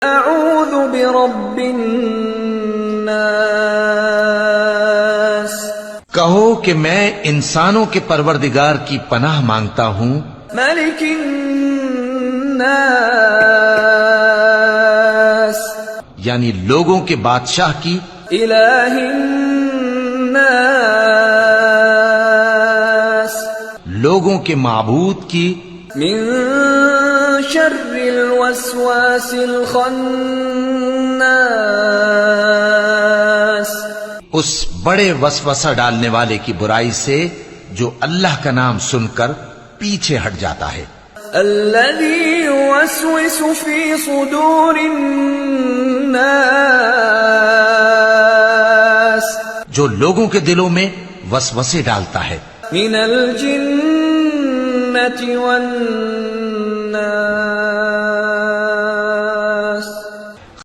اعوذ برب الناس، کہو کہ میں انسانوں کے پروردگار کی پناہ مانگتا ہوں، ملک الناس، یعنی لوگوں کے بادشاہ کی، الہ الناس، لوگوں کے معبود کی، من شر الوسواس الخناس، اس بڑے وسوسہ ڈالنے والے کی برائی سے جو اللہ کا نام سن کر پیچھے ہٹ جاتا ہے، الذي يوسوس في صدور الناس، جو لوگوں کے دلوں میں وسوسے ڈالتا ہے، من الجنة والناس،